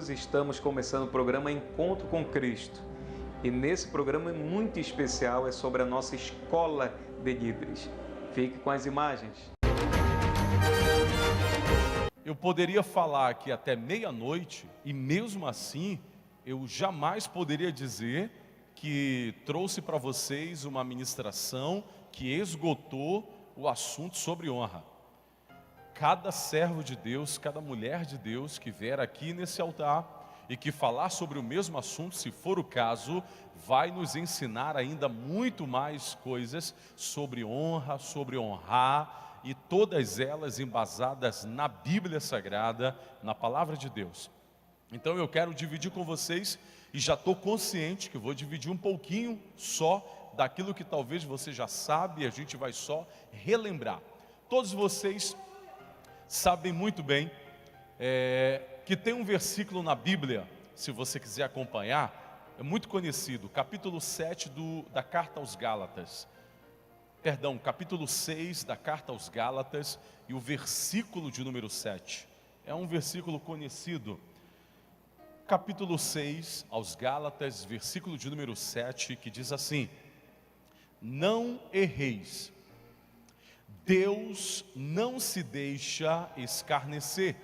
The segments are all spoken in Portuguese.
Jesus, estamos começando o programa Encontro com Cristo. E nesse programa muito especial é sobre a nossa escola de líderes. Fique com as imagens. Eu poderia falar aqui até meia-noite e mesmo assim eu jamais poderia dizer que trouxe para vocês uma ministração que esgotou o assunto sobre honra. Cada servo de Deus, cada mulher de Deus que vier aqui nesse altar e que falar sobre o mesmo assunto, se for o caso, vai nos ensinar ainda muito mais coisas sobre honra, sobre honrar, e todas elas embasadas na Bíblia Sagrada, na Palavra de Deus. Então eu quero dividir com vocês, e já estou consciente que vou dividir um pouquinho só daquilo que talvez você já sabe, e a gente vai só relembrar. Todos vocês sabem muito bem que tem um versículo na Bíblia, se você quiser acompanhar, é muito conhecido, capítulo 7 da carta aos Gálatas. Perdão, capítulo 6 da carta aos Gálatas e o versículo de número 7. É um versículo conhecido. Capítulo 6 aos Gálatas, versículo de número 7, que diz assim: não erreis. Deus não se deixa escarnecer,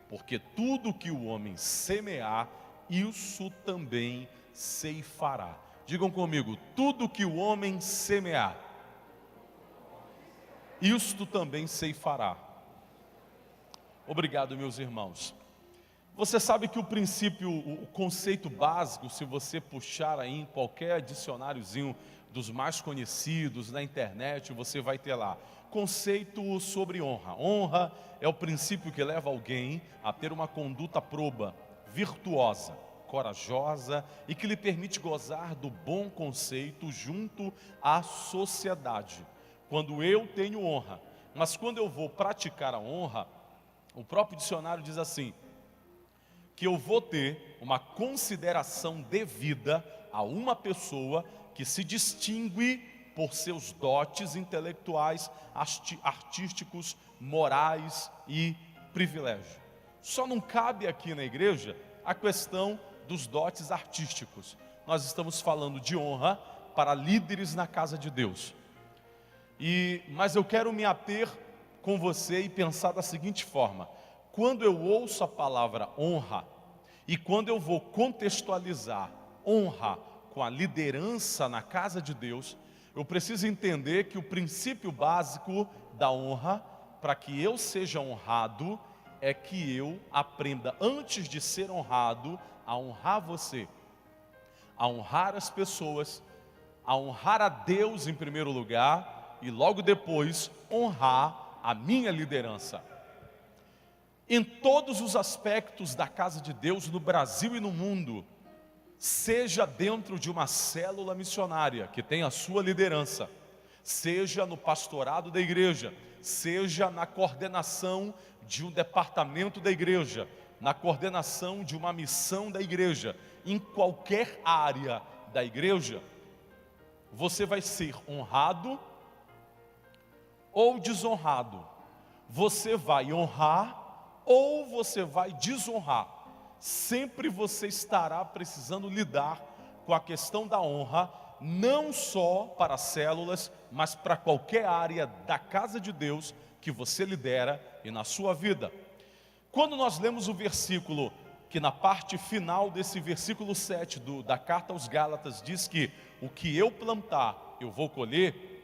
porque tudo que o homem semear, isso também ceifará. Digam comigo, tudo que o homem semear, isto também ceifará. Obrigado, meus irmãos. Você sabe que o princípio, o conceito básico, se você puxar aí em qualquer dicionáriozinho dos mais conhecidos na internet, você vai ter lá conceito sobre honra. Honra é o princípio que leva alguém a ter uma conduta proba, virtuosa, corajosa e que lhe permite gozar do bom conceito junto à sociedade. Quando eu tenho honra, mas quando eu vou praticar a honra, o próprio dicionário diz assim, que eu vou ter uma consideração devida a uma pessoa que se distingue por seus dotes intelectuais, artísticos, morais e privilégios. Só não cabe aqui na igreja a questão dos dotes artísticos. Nós estamos falando de honra para líderes na casa de Deus. Mas eu quero me ater com você e pensar da seguinte forma: quando eu ouço a palavra honra e quando eu vou contextualizar honra com a liderança na casa de Deus, eu preciso entender que o princípio básico da honra, para que eu seja honrado, é que eu aprenda, antes de ser honrado, a honrar você, a honrar as pessoas, a honrar a Deus em primeiro lugar, e logo depois honrar a minha liderança. Em todos os aspectos da casa de Deus, no Brasil e no mundo, seja dentro de uma célula missionária que tem a sua liderança, seja no pastorado da igreja, seja na coordenação de um departamento da igreja, na coordenação de uma missão da igreja, em qualquer área da igreja, você vai ser honrado ou desonrado. Você vai honrar ou você vai desonrar. Sempre você estará precisando lidar com a questão da honra, não só para células, mas para qualquer área da casa de Deus que você lidera e na sua vida. Quando nós lemos o versículo, que na parte final desse versículo 7 da carta aos Gálatas diz que o que eu plantar, eu vou colher.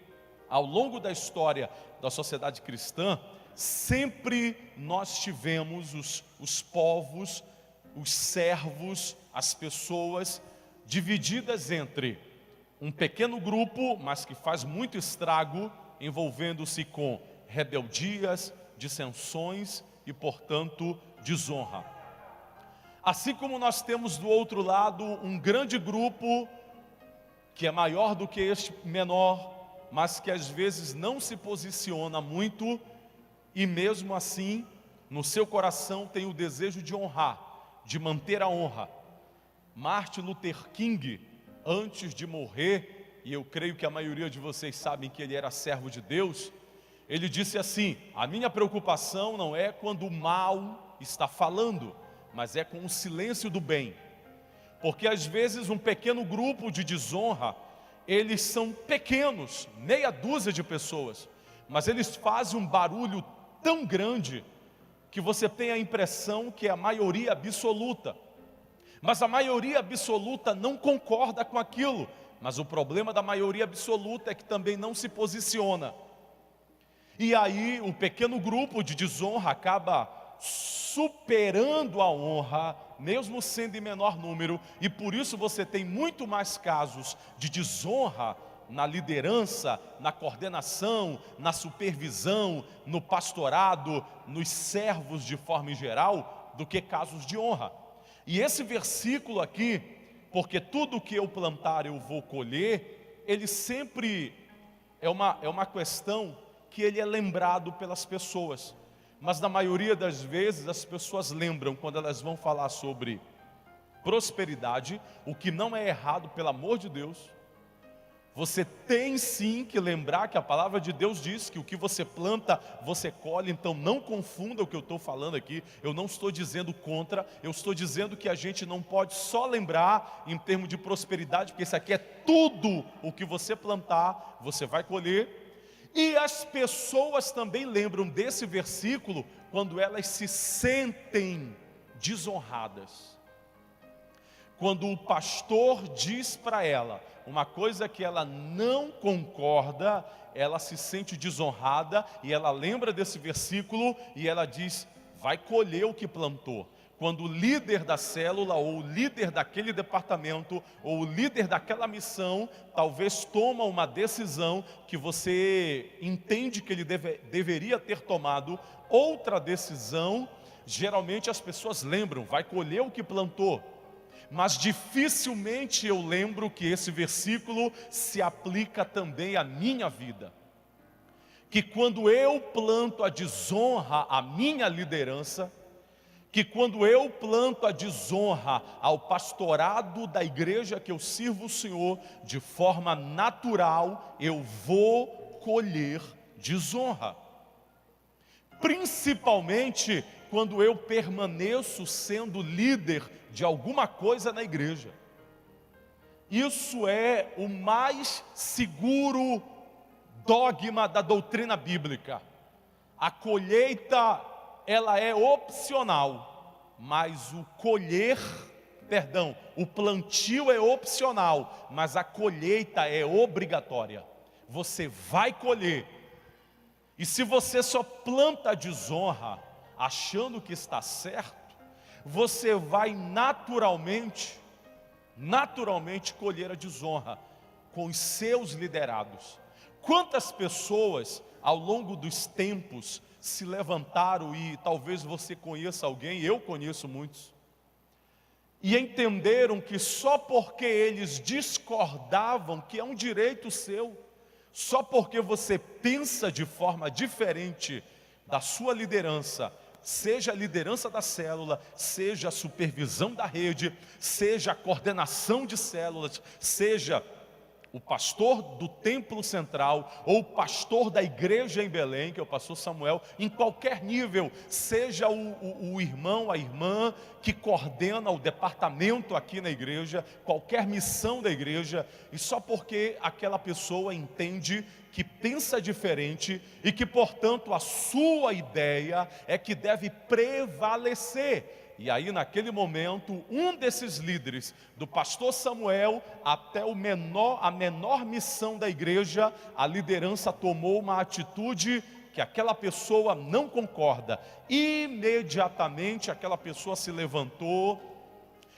Ao longo da história da sociedade cristã, sempre nós tivemos os povos, os servos, as pessoas divididas entre um pequeno grupo, mas que faz muito estrago, envolvendo-se com rebeldias, dissensões e, portanto, desonra. Assim como nós temos do outro lado um grande grupo que é maior do que este menor, mas que às vezes não se posiciona muito e mesmo assim no seu coração tem o desejo de honrar, de manter a honra. Martin Luther King, antes de morrer, e eu creio que a maioria de vocês sabem que ele era servo de Deus, ele disse assim: a minha preocupação não é quando o mal está falando, mas é com o silêncio do bem. Porque às vezes um pequeno grupo de desonra, eles são pequenos, meia dúzia de pessoas, mas eles fazem um barulho tão grande que você tem a impressão que é a maioria absoluta. Mas a maioria absoluta não concorda com aquilo. Mas o problema da maioria absoluta é que também não se posiciona. E aí o pequeno grupo de desonra acaba superando a honra, mesmo sendo em menor número, e por isso você tem muito mais casos de desonra na liderança, na coordenação, na supervisão, no pastorado, nos servos de forma geral, do que casos de honra. E esse versículo aqui, porque tudo que eu plantar eu vou colher, ele sempre é uma questão que ele é lembrado pelas pessoas. Mas na maioria das vezes as pessoas lembram quando elas vão falar sobre prosperidade, o que não é errado, pelo amor de Deus. Você tem sim que lembrar que a palavra de Deus diz que o que você planta, você colhe. Então não confunda o que eu estou falando aqui. Eu não estou dizendo contra, eu estou dizendo que a gente não pode só lembrar em termos de prosperidade, porque isso aqui é tudo o que você plantar, você vai colher. E as pessoas também lembram desse versículo quando elas se sentem desonradas. Quando o pastor diz para ela uma coisa que ela não concorda, ela se sente desonrada e ela lembra desse versículo e ela diz: vai colher o que plantou. Quando o líder da célula, ou o líder daquele departamento, ou o líder daquela missão, talvez toma uma decisão que você entende que ele deveria ter tomado, outra decisão, geralmente as pessoas lembram, vai colher o que plantou. Mas dificilmente eu lembro que esse versículo se aplica também à minha vida. Que quando eu planto a desonra à minha liderança, que quando eu planto a desonra ao pastorado da igreja que eu sirvo o Senhor, de forma natural, eu vou colher desonra. Principalmente quando eu permaneço sendo líder de alguma coisa na igreja. Isso é o mais seguro dogma da doutrina bíblica. A colheita, ela é opcional, mas o plantio é opcional, mas a colheita é obrigatória. Você vai colher. E se você só planta a desonra, achando que está certo, você vai naturalmente colher a desonra com os seus liderados. Quantas pessoas ao longo dos tempos se levantaram, e talvez você conheça alguém, eu conheço muitos, e entenderam que só porque eles discordavam, que é um direito seu, só porque você pensa de forma diferente da sua liderança, seja a liderança da célula, seja a supervisão da rede, seja a coordenação de células, seja o pastor do templo central, ou o pastor da igreja em Belém, que é o pastor Samuel, em qualquer nível, seja o irmão, a irmã que coordena o departamento aqui na igreja, qualquer missão da igreja, e só porque aquela pessoa entende que pensa diferente e que, portanto, a sua ideia é que deve prevalecer. E aí, naquele momento, um desses líderes, do pastor Samuel até a menor missão da igreja, a liderança tomou uma atitude que aquela pessoa não concorda. Imediatamente aquela pessoa se levantou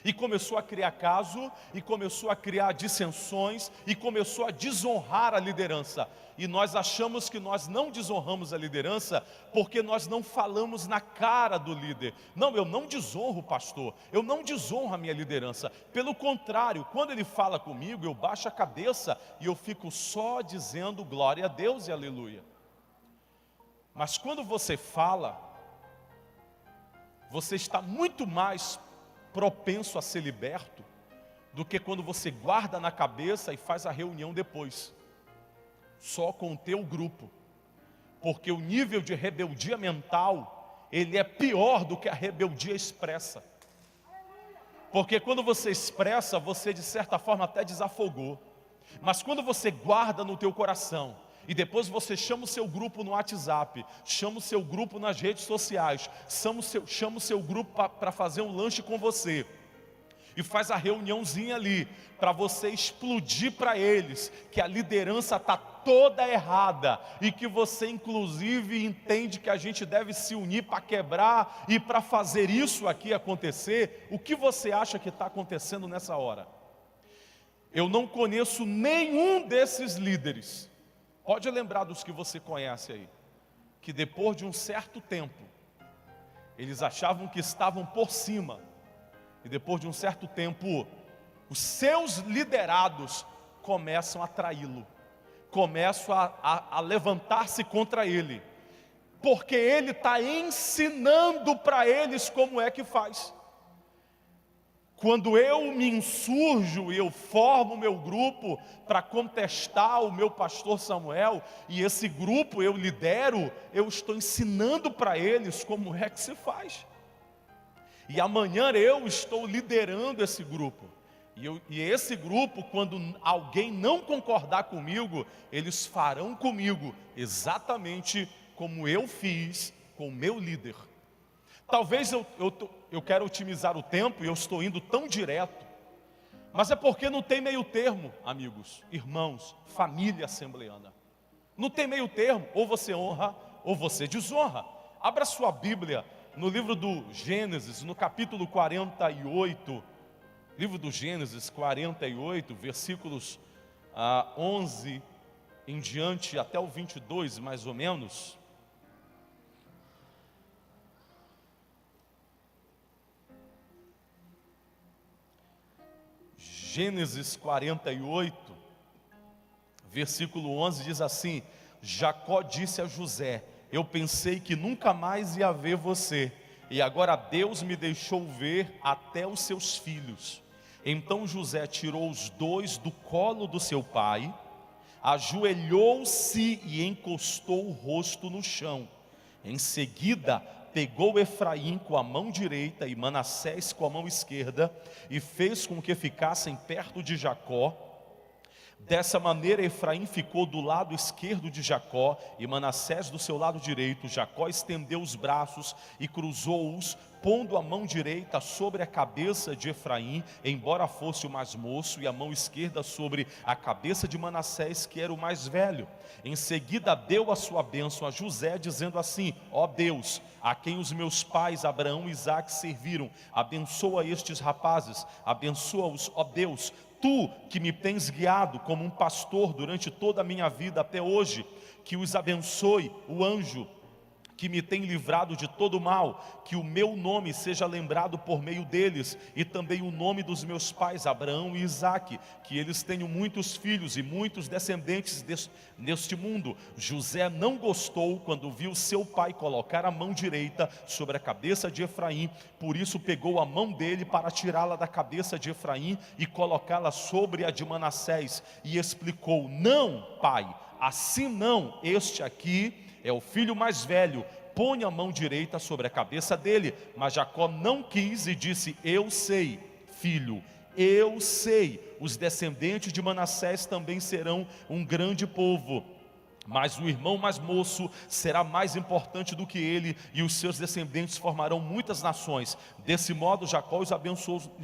E começou a criar caso, e começou a criar dissensões, e começou a desonrar a liderança. E nós achamos que nós não desonramos a liderança, porque nós não falamos na cara do líder. Não, eu não desonro o pastor, eu não desonro a minha liderança. Pelo contrário, quando ele fala comigo, eu baixo a cabeça, e eu fico só dizendo glória a Deus e aleluia. Mas quando você fala, você está muito mais propenso a ser liberto do que quando você guarda na cabeça e faz a reunião depois, só com o teu grupo, porque o nível de rebeldia mental, ele é pior do que a rebeldia expressa, porque quando você expressa, você de certa forma até desafogou, mas quando você guarda no teu coração, e depois você chama o seu grupo no WhatsApp, chama o seu grupo nas redes sociais, chama o seu grupo para fazer um lanche com você, e faz a reuniãozinha ali, para você explodir para eles, que a liderança está toda errada, e que você inclusive entende que a gente deve se unir para quebrar, e para fazer isso aqui acontecer. O que você acha que está acontecendo nessa hora? Eu não conheço nenhum desses líderes, pode lembrar dos que você conhece aí, que depois de um certo tempo, eles achavam que estavam por cima, e depois de um certo tempo, os seus liderados começam a traí-lo, começam a levantar-se contra ele, porque ele está ensinando para eles como é que faz. Quando eu me insurjo e eu formo o meu grupo para contestar o meu pastor Samuel, e esse grupo eu lidero, eu estou ensinando para eles como é que se faz. E amanhã eu estou liderando esse grupo. E esse grupo, quando alguém não concordar comigo, eles farão comigo exatamente como eu fiz com o meu líder. Talvez eu quero otimizar o tempo e eu estou indo tão direto, mas é porque não tem meio termo, amigos, irmãos, família assembleana. Não tem meio termo, ou você honra ou você desonra. Abra sua Bíblia no livro do Gênesis, no capítulo 48, livro do Gênesis 48, versículos 11 em diante até o 22 mais ou menos. Gênesis 48, versículo 11 diz assim: Jacó disse a José: eu pensei que nunca mais ia ver você, e agora Deus me deixou ver até os seus filhos. Então José tirou os dois do colo do seu pai, ajoelhou-se e encostou o rosto no chão. Em seguida pegou Efraim com a mão direita e Manassés com a mão esquerda, e fez com que ficassem perto de Jacó. Dessa maneira Efraim ficou do lado esquerdo de Jacó, e Manassés do seu lado direito. Jacó estendeu os braços e cruzou-os, pondo a mão direita sobre a cabeça de Efraim, embora fosse o mais moço, e a mão esquerda sobre a cabeça de Manassés, que era o mais velho. Em seguida deu a sua bênção a José, dizendo assim: ó Deus, a quem os meus pais Abraão e Isaque serviram, abençoa estes rapazes, abençoa-os, ó Deus, tu que me tens guiado como um pastor durante toda a minha vida até hoje. Que os abençoe o anjo que me tem livrado de todo mal, que o meu nome seja lembrado por meio deles, e também o nome dos meus pais Abraão e Isaque, que eles tenham muitos filhos e muitos descendentes neste mundo. José não gostou quando viu seu pai colocar a mão direita sobre a cabeça de Efraim, por isso pegou a mão dele para tirá-la da cabeça de Efraim e colocá-la sobre a de Manassés, e explicou: não, pai, assim não, este aqui é o filho mais velho, põe a mão direita sobre a cabeça dele. Mas Jacó não quis e disse: eu sei, filho, eu sei, os descendentes de Manassés também serão um grande povo, mas o irmão mais moço será mais importante do que ele, e os seus descendentes formarão muitas nações. Desse modo Jacó os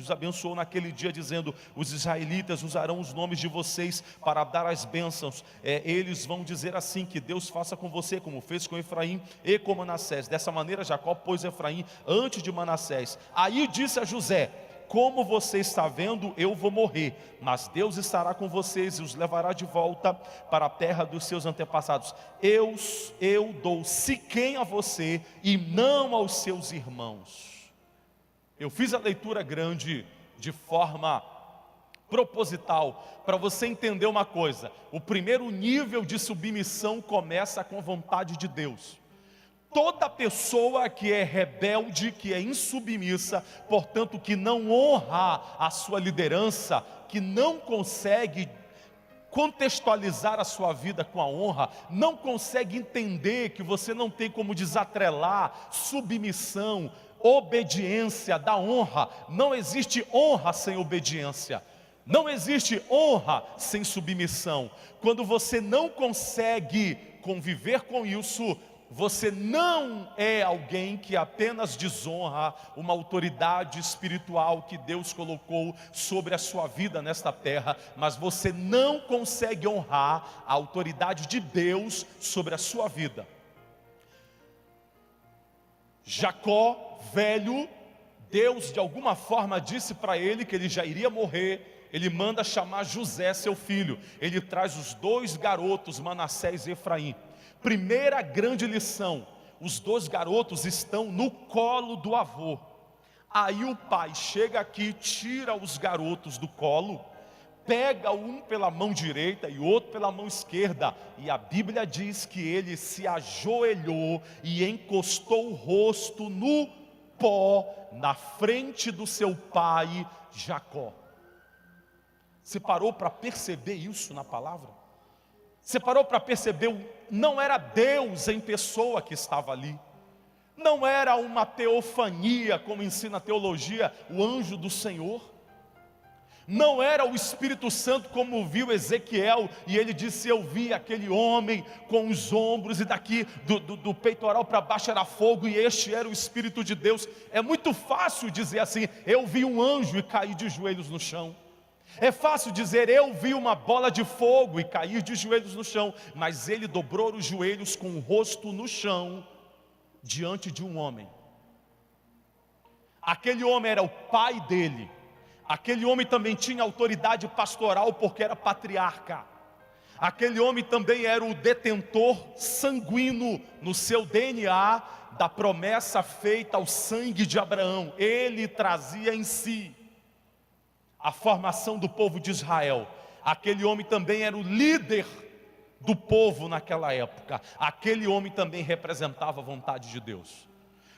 abençoou naquele dia, dizendo: os israelitas usarão os nomes de vocês para dar as bênçãos. Eles vão dizer assim: que Deus faça com você como fez com Efraim e com Manassés. Dessa maneira Jacó pôs Efraim antes de Manassés. Aí disse a José: como você está vendo, eu vou morrer, mas Deus estará com vocês e os levará de volta para a terra dos seus antepassados. Eu dou Siquém a você e não aos seus irmãos. Eu fiz a leitura grande de forma proposital, para você entender uma coisa: o primeiro nível de submissão começa com a vontade de Deus. Toda pessoa que é rebelde, que é insubmissa, portanto que não honra a sua liderança, que não consegue contextualizar a sua vida com a honra, não consegue entender que você não tem como desatrelar submissão, obediência da honra. Não existe honra sem obediência. Não existe honra sem submissão. Quando você não consegue conviver com isso, você não é alguém que apenas desonra uma autoridade espiritual que Deus colocou sobre a sua vida nesta terra, mas você não consegue honrar a autoridade de Deus sobre a sua vida. Jacó, velho, Deus de alguma forma disse para ele que ele já iria morrer. Ele manda chamar José, seu filho. Ele traz os dois garotos, Manassés e Efraim. Primeira grande lição: os dois garotos estão no colo do avô. Aí o pai chega aqui, tira os garotos do colo, pega um pela mão direita e outro pela mão esquerda, e a Bíblia diz que ele se ajoelhou e encostou o rosto no pó, na frente do seu pai Jacó. Você parou para perceber isso na palavra? Você parou para perceber, não era Deus em pessoa que estava ali, não era uma teofania, como ensina a teologia, o anjo do Senhor, não era o Espírito Santo como viu Ezequiel, e ele disse: eu vi aquele homem com os ombros, e daqui do peitoral para baixo era fogo, e este era o Espírito de Deus. É muito fácil dizer assim: eu vi um anjo e caí de joelhos no chão. É fácil dizer: eu vi uma bola de fogo e cair de joelhos no chão. Mas ele dobrou os joelhos com o rosto no chão, diante de um homem. Aquele homem era o pai dele. Aquele homem também tinha autoridade pastoral, porque era patriarca. Aquele homem também era o detentor sanguíneo no seu DNA da promessa feita ao sangue de Abraão. Ele trazia em si a formação do povo de Israel. Aquele homem também era o líder do povo naquela época. Aquele homem também representava a vontade de Deus.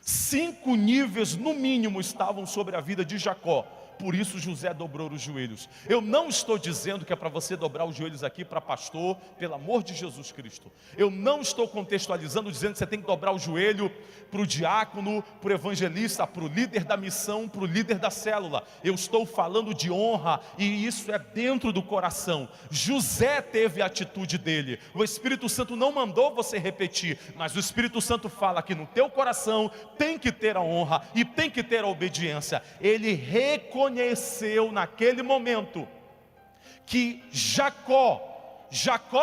5 níveis no mínimo estavam sobre a vida de Jacó. Por isso José dobrou os joelhos. Eu não estou dizendo que é para você dobrar os joelhos aqui para pastor, pelo amor de Jesus Cristo. Eu não estou contextualizando dizendo que você tem que dobrar o joelho para o diácono, para o evangelista, para o líder da missão, para o líder da célula. Eu estou falando de honra, e isso é dentro do coração. José teve a atitude dele. O Espírito Santo não mandou você repetir, mas o Espírito Santo fala que no teu coração tem que ter a honra e tem que ter a obediência. Ele reconheceu naquele momento que Jacó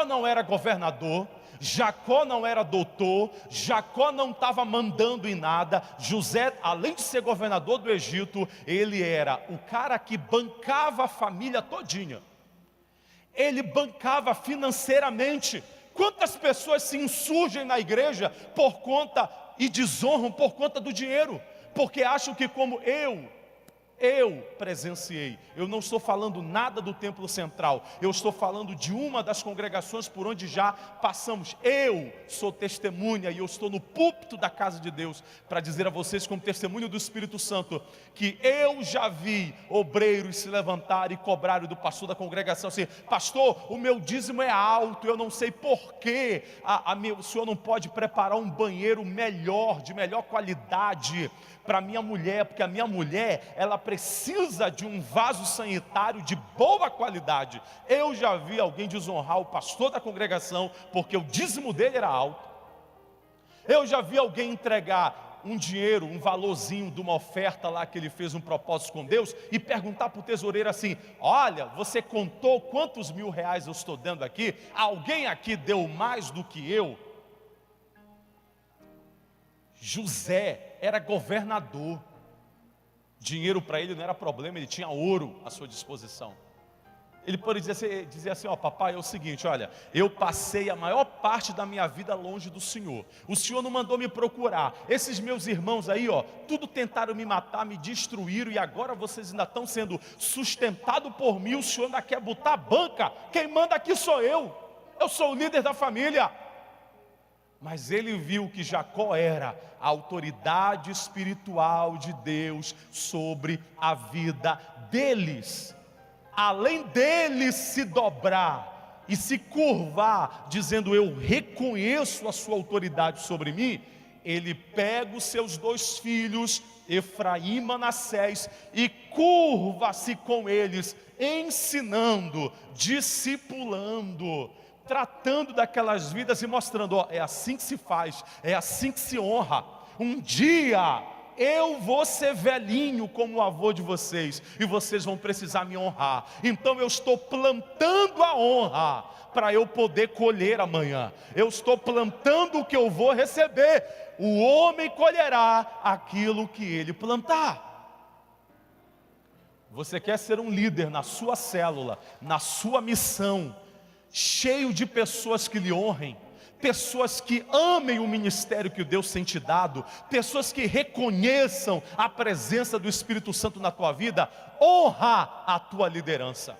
não era governador, Jacó não era doutor, Jacó não estava mandando em nada. José, além de ser governador do Egito, ele era o cara que bancava a família todinha. Ele bancava financeiramente. Quantas pessoas se insurgem na igreja por conta e desonram por conta do dinheiro, porque acham que como eu presenciei. Eu não estou falando nada do templo central, eu estou falando de uma das congregações por onde já passamos. Eu sou testemunha, e eu estou no púlpito da casa de Deus para dizer a vocês, como testemunho do Espírito Santo, que eu já vi obreiros se levantarem e cobrarem do pastor da congregação assim: pastor, o meu dízimo é alto, eu não sei porquê, o senhor não pode preparar um banheiro melhor, de melhor qualidade para minha mulher, porque a minha mulher, ela precisa de um vaso sanitário de boa qualidade. Eu já vi alguém desonrar o pastor da congregação porque o dízimo dele era alto. Eu já vi alguém entregar um dinheiro, um valorzinho de uma oferta lá que ele fez um propósito com Deus, e perguntar para o tesoureiro assim: olha, você contou quantos mil reais eu estou dando aqui? Alguém aqui deu mais do que eu? José era governador. Dinheiro para ele não era problema, ele tinha ouro à sua disposição. Ele poderia dizer assim, ó, papai, é o seguinte, olha, eu passei a maior parte da minha vida longe do Senhor. O Senhor não mandou me procurar. Esses meus irmãos aí, ó, tudo tentaram me matar, me destruíram, e agora vocês ainda estão sendo sustentados por mim. O Senhor ainda quer botar a banca. Quem manda aqui sou eu. Eu sou o líder da família. Mas ele viu que Jacó era a autoridade espiritual de Deus sobre a vida deles. Além dele se dobrar e se curvar, dizendo, eu reconheço a sua autoridade sobre mim, ele pega os seus 2 filhos, Efraim e Manassés, e curva-se com eles, ensinando, discipulando, tratando daquelas vidas e mostrando, ó, é assim que se faz, é assim que se honra. Um dia eu vou ser velhinho como o avô de vocês, e vocês vão precisar me honrar. Então eu estou plantando a honra para eu poder colher amanhã. Eu estou plantando o que eu vou receber. O homem colherá aquilo que ele plantar. Você quer ser um líder na sua célula, na sua missão, cheio de pessoas que lhe honrem, pessoas que amem o ministério que Deus tem te dado, pessoas que reconheçam a presença do Espírito Santo na tua vida. Honra a tua liderança,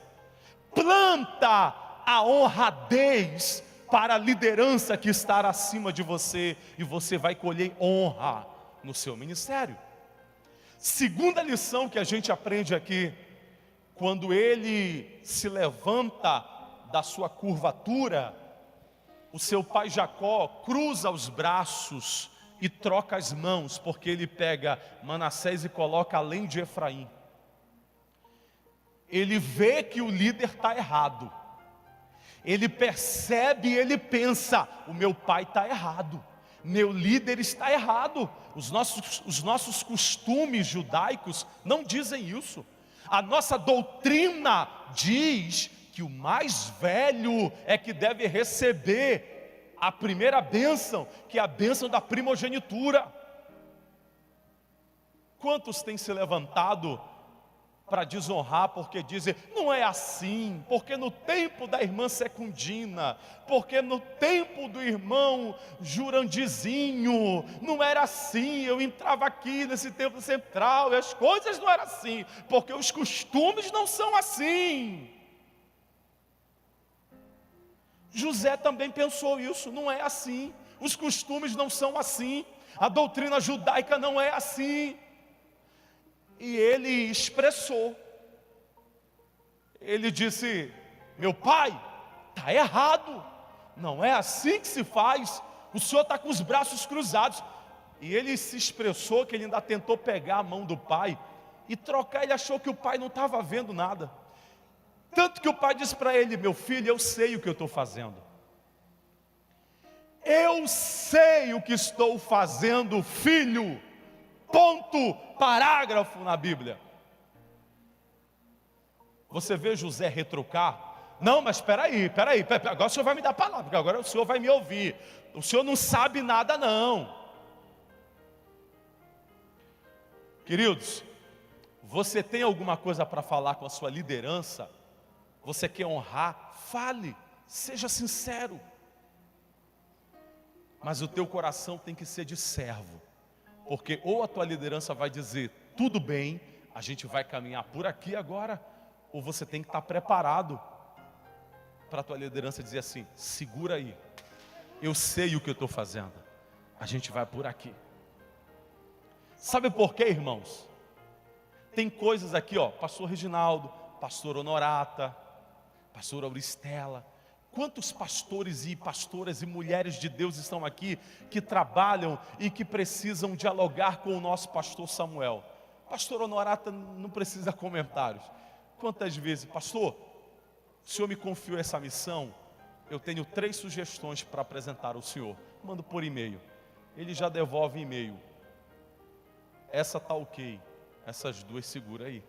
planta a honradez para a liderança que está acima de você, e você vai colher honra no seu ministério. Segunda lição que a gente aprende aqui, quando ele se levanta da sua curvatura, o seu pai Jacó cruza os braços e troca as mãos, porque ele pega Manassés e coloca além de Efraim. Ele vê que o líder está errado, ele percebe e ele pensa, o meu pai está errado, meu líder está errado. Os nossos costumes judaicos não dizem isso. A nossa doutrina diz que o mais velho é que deve receber a primeira bênção, que é a bênção da primogenitura. Quantos têm se levantado para desonrar, porque dizem, não é assim, porque no tempo da irmã Secundina, porque no tempo do irmão Jurandizinho, não era assim, eu entrava aqui nesse templo central, e as coisas não eram assim, porque os costumes não são assim. José também pensou isso, não é assim, os costumes não são assim, a doutrina judaica não é assim. E ele expressou, ele disse, meu pai, está errado, não é assim que se faz, o senhor está com os braços cruzados. E ele se expressou que ele ainda tentou pegar a mão do pai e trocar, ele achou que o pai não estava vendo nada. Tanto que o pai disse para ele, meu filho, eu sei o que eu estou fazendo. Eu sei o que estou fazendo, filho. Ponto, parágrafo na Bíblia. Você vê José retrucar? Não, mas espera aí, agora o senhor vai me dar a palavra, porque agora o senhor vai me ouvir. O senhor não sabe nada não. Queridos, você tem alguma coisa para falar com a sua liderança? Você quer honrar? Fale, seja sincero. Mas o teu coração tem que ser de servo. Porque ou a tua liderança vai dizer, tudo bem, a gente vai caminhar por aqui agora, ou você tem que estar preparado para a tua liderança dizer assim, segura aí, eu sei o que eu estou fazendo, a gente vai por aqui. Sabe por quê, irmãos? Tem coisas aqui, ó, pastor Reginaldo, pastor Honorata, pastor Auristela, quantos pastores e pastoras e mulheres de Deus estão aqui que trabalham e que precisam dialogar com o nosso pastor Samuel? Pastor Honorata não precisa comentários. Quantas vezes, pastor, o senhor me confiou essa missão, eu tenho 3 sugestões para apresentar ao senhor. Mando por e-mail. Ele já devolve e-mail. Essa está ok, essas 2 segura aí.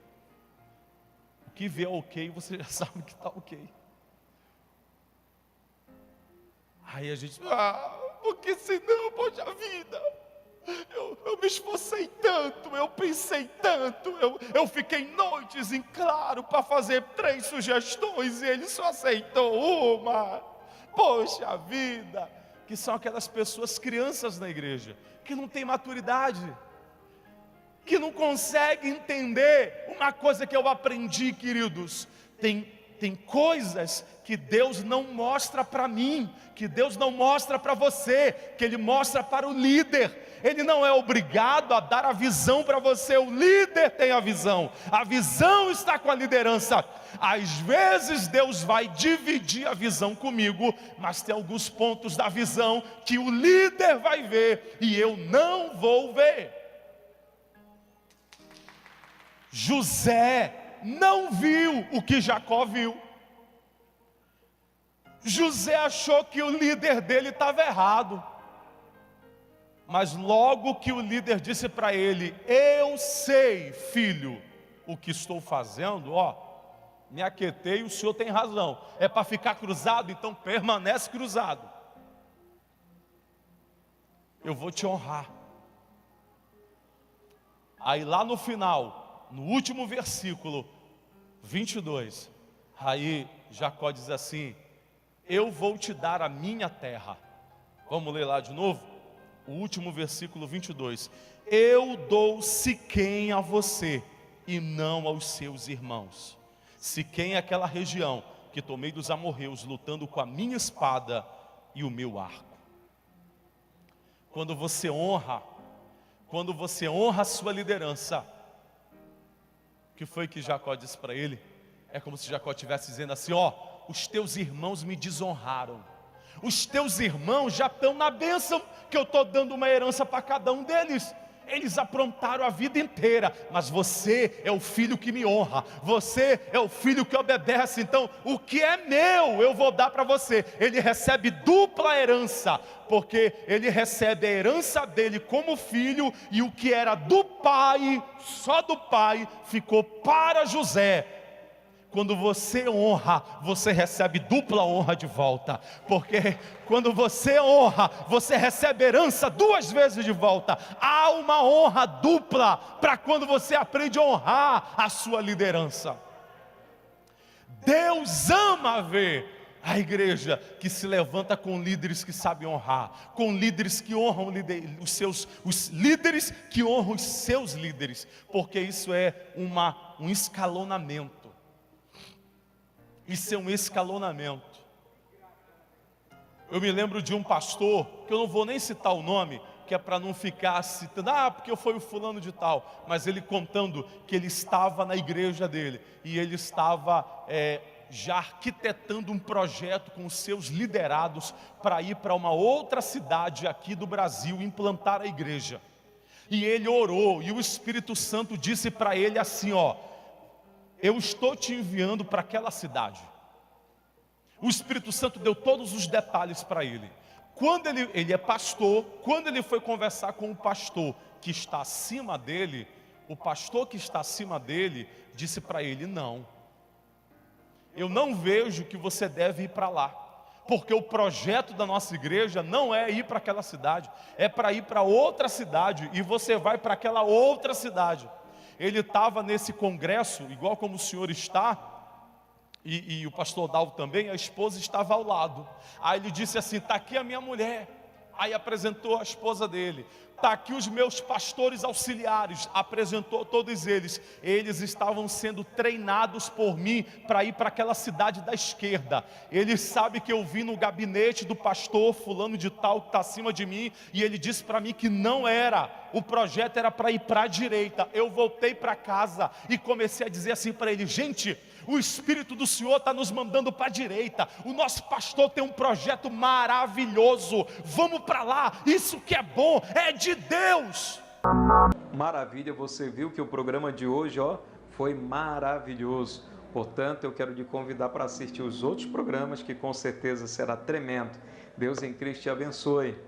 O que vê ok, você já sabe que está ok. Aí a gente, porque senão, poxa vida, Eu me esforcei tanto, eu pensei tanto, eu fiquei noites em claro para fazer 3 sugestões e ele só aceitou uma. Poxa vida, que são aquelas pessoas, crianças na igreja, que não têm maturidade, que não conseguem entender uma coisa que eu aprendi, queridos. Tem coisas que Deus não mostra para mim, que Deus não mostra para você, que Ele mostra para o líder. Ele não é obrigado a dar a visão para você, o líder tem a visão está com a liderança. Às vezes Deus vai dividir a visão comigo, mas tem alguns pontos da visão que o líder vai ver e eu não vou ver. José não viu o que Jacó viu. José achou que o líder dele estava errado. Mas logo que o líder disse para ele: eu sei, filho, o que estou fazendo, me aquietei, o senhor tem razão. É para ficar cruzado, então permanece cruzado. Eu vou te honrar. Aí lá no final, no último versículo 22, aí Jacó diz assim: eu vou te dar a minha terra. Vamos ler lá de novo? O último versículo 22. Eu dou Siquém a você e não aos seus irmãos. Siquém é aquela região que tomei dos amorreus, lutando com a minha espada e o meu arco. Quando você honra a sua liderança, o que foi que Jacó disse para ele? É como se Jacó estivesse dizendo assim: os teus irmãos me desonraram. Os teus irmãos já estão na bênção, que eu estou dando uma herança para cada um deles. Eles aprontaram a vida inteira, mas você é o filho que me honra, você é o filho que obedece. Então o que é meu eu vou dar para você. Ele recebe dupla herança, porque ele recebe a herança dele como filho, e o que era do pai, só do pai, ficou para José. Quando você honra, você recebe dupla honra de volta. Porque quando você honra, você recebe herança 2 vezes de volta. Há uma honra dupla para quando você aprende a honrar a sua liderança. Deus ama ver a igreja que se levanta com líderes que sabem honrar, com líderes que honram os líderes que honram os seus líderes, porque isso é um escalonamento. Isso é um escalonamento. Eu me lembro de um pastor, que eu não vou nem citar o nome, que é para não ficar citando, porque foi o fulano de tal, mas ele contando que ele estava na igreja dele, e ele estava já arquitetando um projeto com os seus liderados, para ir para uma outra cidade aqui do Brasil, implantar a igreja. E ele orou, e o Espírito Santo disse para ele assim: eu estou te enviando para aquela cidade. O Espírito Santo deu todos os detalhes para ele. Quando ele é pastor, quando ele foi conversar com o pastor que está acima dele, o pastor que está acima dele disse para ele: não, eu não vejo que você deve ir para lá, porque o projeto da nossa igreja não é ir para aquela cidade, é para ir para outra cidade, e você vai para aquela outra cidade. Ele estava nesse congresso, igual como o senhor está, e o pastor Dalvo também, a esposa estava ao lado. Aí ele disse assim: está aqui a minha mulher. Aí apresentou a esposa dele. Está aqui os meus pastores auxiliares. Apresentou todos eles. Eles estavam sendo treinados por mim para ir para aquela cidade da esquerda. Ele sabe que eu vim no gabinete do pastor fulano de tal que está acima de mim, e ele disse para mim que não era, o projeto era para ir para a direita. Eu voltei para casa e comecei a dizer assim para ele: gente, o Espírito do Senhor está nos mandando para a direita. O nosso pastor tem um projeto maravilhoso. Vamos para lá. Isso que é bom é de Deus. Maravilha, você viu que o programa de hoje foi maravilhoso. Portanto, eu quero te convidar para assistir os outros programas, que com certeza será tremendo. Deus em Cristo te abençoe.